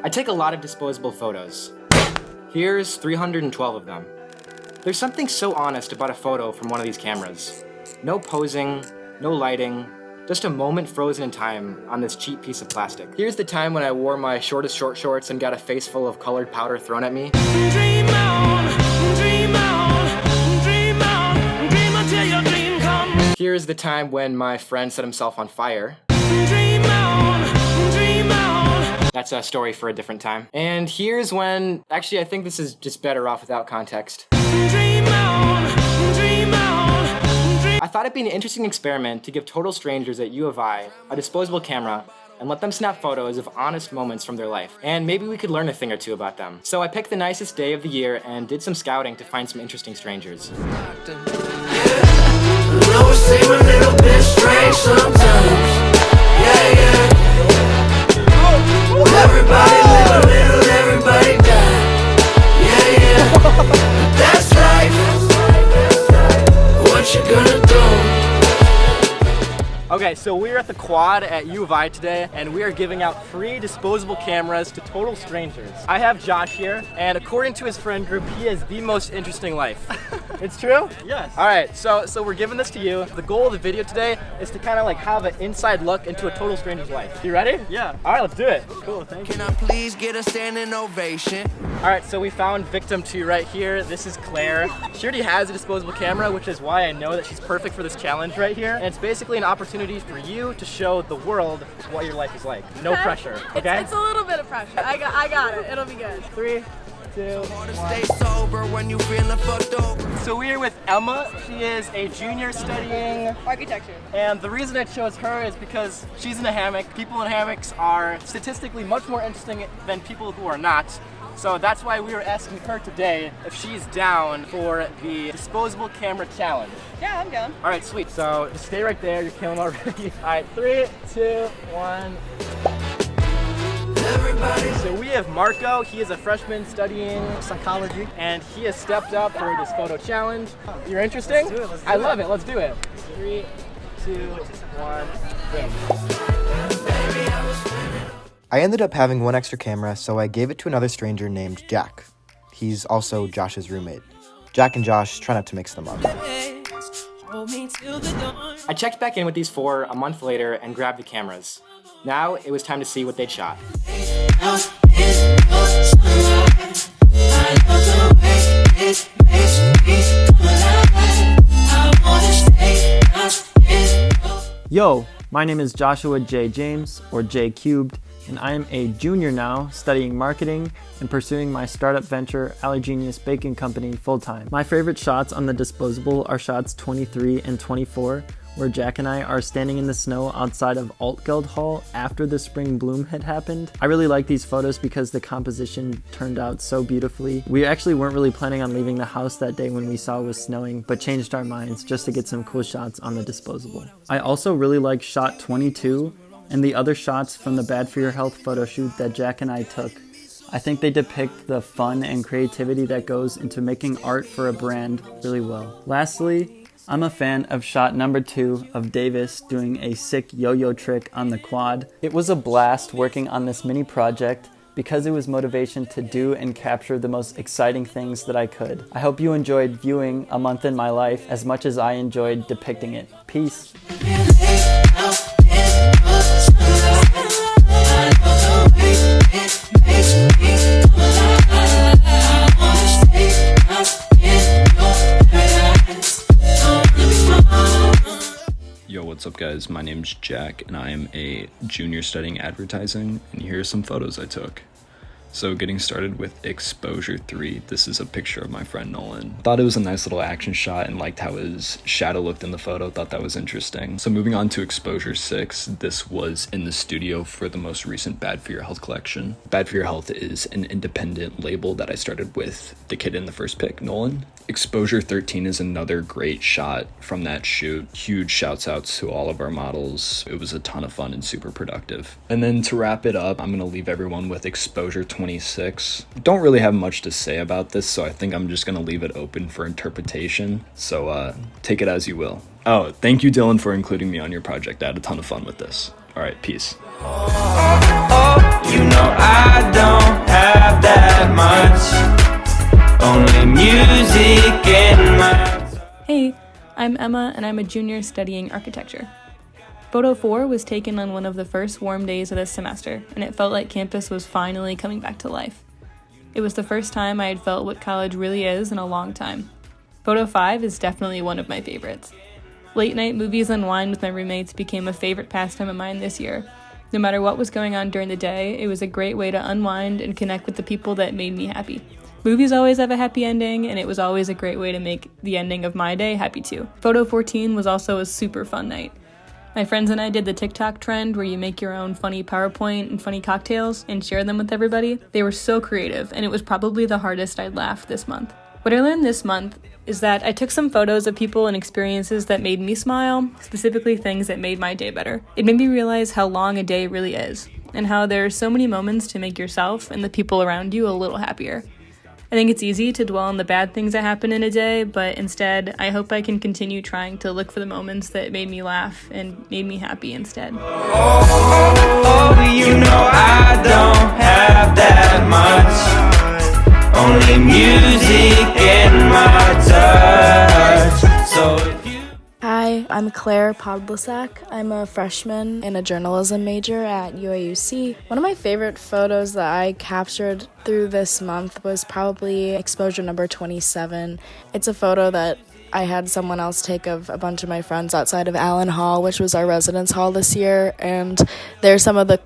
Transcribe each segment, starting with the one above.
I take a lot of disposable photos. Here's 312 of them. There's something so honest about a photo from one of these cameras. No posing, no lighting, just a moment frozen in time on this cheap piece of plastic. Here's the time when I wore my shortest short shorts and got a face full of colored powder thrown at me. Dream on, dream on, dream on, dream until your dream comes. Here's the time when my friend set himself on fire. Dream on, dream on. That's a story for a different time. And here's when, actually I think this is just better off without context. Dream on, dream on. I thought it'd be an interesting experiment to give total strangers at U of I a disposable camera and let them snap photos of honest moments from their life. And maybe we could learn a thing or two about them. So I picked the nicest day of the year and did some scouting to find some interesting strangers. Everybody live a little, everybody die. Yeah, yeah. That's life. What you gonna do? Okay, so we're at the quad at U of I today, and we are giving out free disposable cameras to total strangers. I have Josh here, and according to his friend group, he has the most interesting life. It's true? Yes. All right, so we're giving this to you. The goal of the video today is to kind of like have an inside look into a total stranger's life. You ready? Yeah. All right, let's do it. Cool, thank you. Can I please get a standing ovation? All right, so we found victim 2 right here. This is Claire. She already has a disposable camera, which is why I know that she's perfect for this challenge right here. And it's basically an opportunity for you to show the world what your life is like. No pressure, okay? It's a little bit of pressure. I got it. It'll be good. 3, 2, Stay 1. sober when you feeling fucked over. So we are with Emma. She is a junior studying Architecture. and the reason I chose her is because she's in a hammock. People in hammocks are statistically much more interesting than people who are not. So that's why we were asking her today if she's down for the disposable camera challenge. Yeah, I'm down. All right, sweet. So just stay right there. You're killing already. All right, 3, 2, 1. Everybody. So we have Marco. He is a freshman studying psychology, and he has stepped up for this photo challenge. You're interesting? Let's do it. I love it. Let's do it. 3, 2, 1, boom. I ended up having one extra camera, so I gave it to another stranger named Jack. He's also Josh's roommate. Jack and Josh try not to mix them up. I checked back in with these 4 a month later and grabbed the cameras. Now it was time to see what they'd shot. Yo, my name is Joshua J. James, or J Cubed, and I am a junior now, studying marketing and pursuing my startup venture, Allergenius Baking Company, full-time. My favorite shots on the disposable are shots 23 and 24, where Jack and I are standing in the snow outside of Altgeld Hall after the spring bloom had happened. I really like these photos because the composition turned out so beautifully. We actually weren't really planning on leaving the house that day when we saw it was snowing, but changed our minds just to get some cool shots on the disposable. I also really like shot 22 and the other shots from the Bad for Your Health photo shoot that Jack and I took. I think they depict the fun and creativity that goes into making art for a brand really well. Lastly, I'm a fan of shot number 2 of Davis doing a sick yo-yo trick on the quad. It was a blast working on this mini project because it was motivation to do and capture the most exciting things that I could. I hope you enjoyed viewing A Month in My Life as much as I enjoyed depicting it. Peace. Yo, what's up guys? My name's Jack and I am a junior studying advertising, and here are some photos I took. So getting started with exposure 3, this is a picture of my friend Nolan. Thought it was a nice little action shot and liked how his shadow looked in the photo, thought that was interesting. So moving on to exposure 6, this was in the studio for the most recent Bad for Your Health collection. Bad for Your Health is an independent label that I started with the kid in the first pic, Nolan. Exposure 13 is another great shot from that shoot. Huge shouts outs to all of our models. It was a ton of fun and super productive. And then to wrap it up, I'm gonna leave everyone with exposure 26. Don't really have much to say about this, so I think I'm just gonna leave it open for interpretation. So take it as you will. Oh, thank you Dylan for including me on your project. I had a ton of fun with this. All right, peace. You know I don't have that much, only music in my... Hey, I'm Emma and I'm a junior studying architecture. Photo 4 was taken on one of the first warm days of this semester, and it felt like campus was finally coming back to life. It was the first time I had felt what college really is in a long time. Photo 5 is definitely one of my favorites. Late night movies and wine with my roommates became a favorite pastime of mine this year. No matter what was going on during the day, it was a great way to unwind and connect with the people that made me happy. Movies always have a happy ending, and it was always a great way to make the ending of my day happy too. Photo 14 was also a super fun night. My friends and I did the TikTok trend where you make your own funny PowerPoint and funny cocktails and share them with everybody. They were so creative, and it was probably the hardest I'd laughed this month. What I learned this month is that I took some photos of people and experiences that made me smile, specifically things that made my day better. It made me realize how long a day really is, and how there are so many moments to make yourself and the people around you a little happier. I think it's easy to dwell on the bad things that happen in a day, but instead, I hope I can continue trying to look for the moments that made me laugh and made me happy instead. Oh, you know I don't have that much, only music in my touch. So if you... Hi, I'm Claire Podlasak. I'm a freshman and a journalism major at UAUC. One of my favorite photos that I captured through this month was probably exposure number 27. It's a photo that I had someone else take of a bunch of my friends outside of Allen Hall, which was our residence hall this year, and they're some of the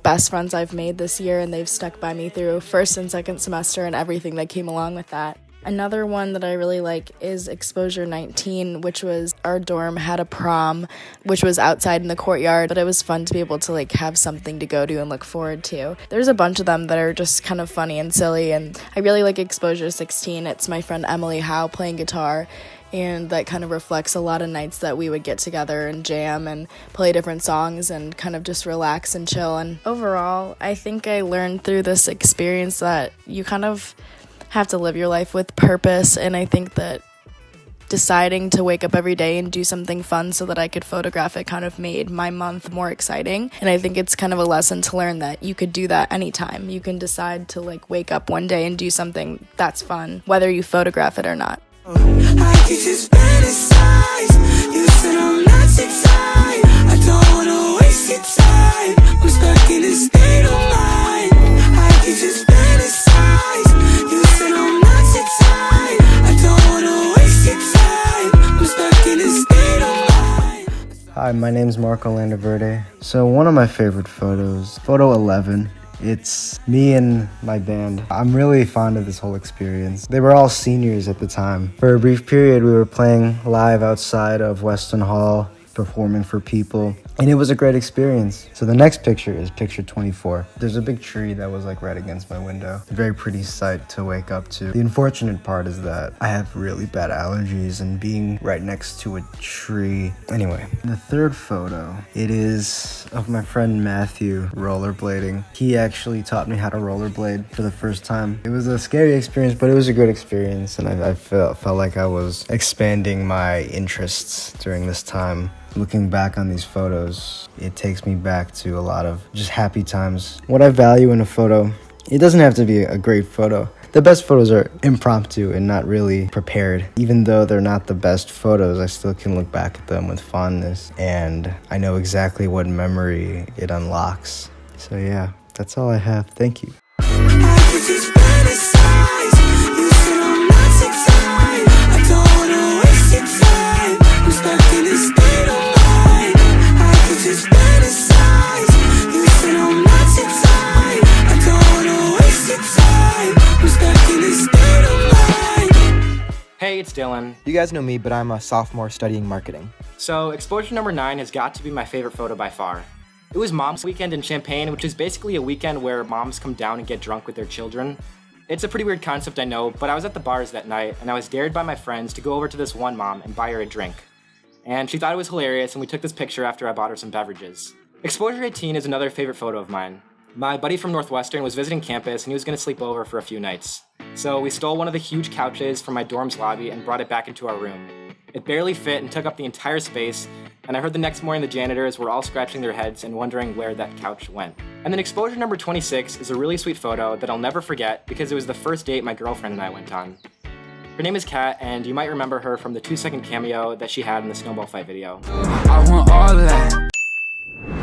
best friends I've made this year, and they've stuck by me through first and second semester and everything that came along with that. Another one that I really like is exposure 19, which was our dorm had a prom, which was outside in the courtyard, but it was fun to be able to have something to go to and look forward to. There's a bunch of them that are just kind of funny and silly, and I really like exposure 16. It's my friend Emily Howe playing guitar, and that kind of reflects a lot of nights that we would get together and jam and play different songs and kind of just relax and chill. And overall, I think I learned through this experience that you kind of have to live your life with purpose, and I think that deciding to wake up every day and do something fun so that I could photograph it kind of made my month more exciting. And I think it's kind of a lesson to learn that you could do that anytime. You can decide to wake up one day and do something that's fun, whether you photograph it or not. I could just fantasize. You said I'm not too tired. I don't wanna waste your time. I'm stuck in a state of mind. I could just fantasize. You said I'm not too tired. I don't wanna waste your time. I'm stuck in a state of mind. Hi, my name's Marco Landaverde. So one of my favorite photos, photo 11, it's me and my band. I'm really fond of this whole experience. They were all seniors at the time. For a brief period, we were playing live outside of Weston Hall, performing for people, and it was a great experience. So the next picture is picture 24. There's a big tree that was right against my window. A very pretty sight to wake up to. The unfortunate part is that I have really bad allergies, and being right next to a tree. Anyway, the third photo, it is of my friend Matthew rollerblading. He actually taught me how to rollerblade for the first time. It was a scary experience, but it was a good experience, and I felt like I was expanding my interests during this time. Looking back on these photos, it takes me back to a lot of just happy times. What I value in a photo, it doesn't have to be a great photo. The best photos are impromptu and not really prepared. Even though they're not the best photos, I still can look back at them with fondness, and I know exactly what memory it unlocks. So yeah, that's all I have. Thank you. I could just fantasize. You said I'm not too tired. I don't wanna waste your time. I'm stuck in a state of mind. I could just fantasize. You said I'm not too tired. I don't wanna waste your time. I'm stuck in a state of mind. Hey, it's Dylan. You guys know me, but I'm a sophomore studying marketing. So, exposure number 9 has got to be my favorite photo by far. It was Mom's Weekend in Champaign, which is basically a weekend where moms come down and get drunk with their children. It's a pretty weird concept, I know, but I was at the bars that night, and I was dared by my friends to go over to this one mom and buy her a drink. And she thought it was hilarious, and we took this picture after I bought her some beverages. Exposure 18 is another favorite photo of mine. My buddy from Northwestern was visiting campus, and he was going to sleep over for a few nights. So we stole one of the huge couches from my dorm's lobby and brought it back into our room. It barely fit and took up the entire space, and I heard the next morning the janitors were all scratching their heads and wondering where that couch went. And then exposure number 26 is a really sweet photo that I'll never forget because it was the first date my girlfriend and I went on. Her name is Kat, and you might remember her from the 2-second cameo that she had in the snowball fight video. I want all of that.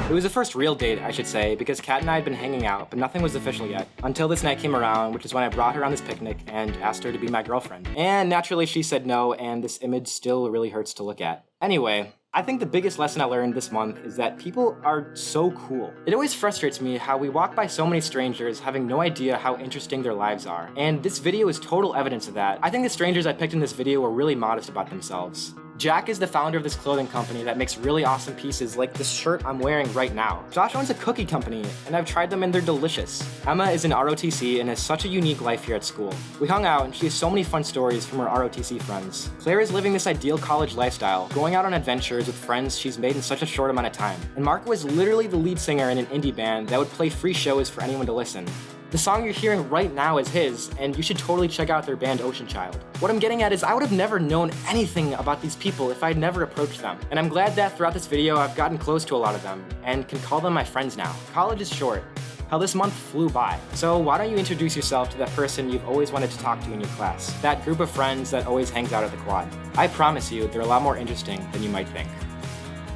It was the first real date, I should say, because Kat and I had been hanging out, but nothing was official yet, until this night came around, which is when I brought her on this picnic and asked her to be my girlfriend. And naturally she said no, and this image still really hurts to look at. Anyway, I think the biggest lesson I learned this month is that people are so cool. It always frustrates me how we walk by so many strangers having no idea how interesting their lives are. And this video is total evidence of that. I think the strangers I picked in this video were really modest about themselves. Jack is the founder of this clothing company that makes really awesome pieces like this shirt I'm wearing right now. Josh owns a cookie company, and I've tried them and they're delicious. Emma is in ROTC and has such a unique life here at school. We hung out and she has so many fun stories from her ROTC friends. Claire is living this ideal college lifestyle, going out on adventures with friends she's made in such a short amount of time. And Marco is literally the lead singer in an indie band that would play free shows for anyone to listen. The song you're hearing right now is his, and you should totally check out their band Ocean Child. What I'm getting at is I would have never known anything about these people if I'd never approached them. And I'm glad that throughout this video I've gotten close to a lot of them, and can call them my friends now. College is short. Hell, this month flew by. So why don't you introduce yourself to that person you've always wanted to talk to in your class? That group of friends that always hangs out at the quad. I promise you, they're a lot more interesting than you might think.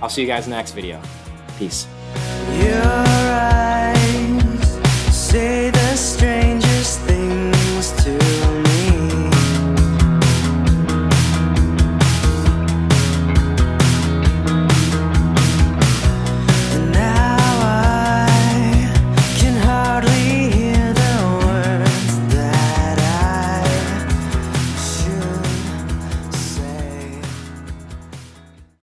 I'll see you guys in the next video. Peace. Your eyes say that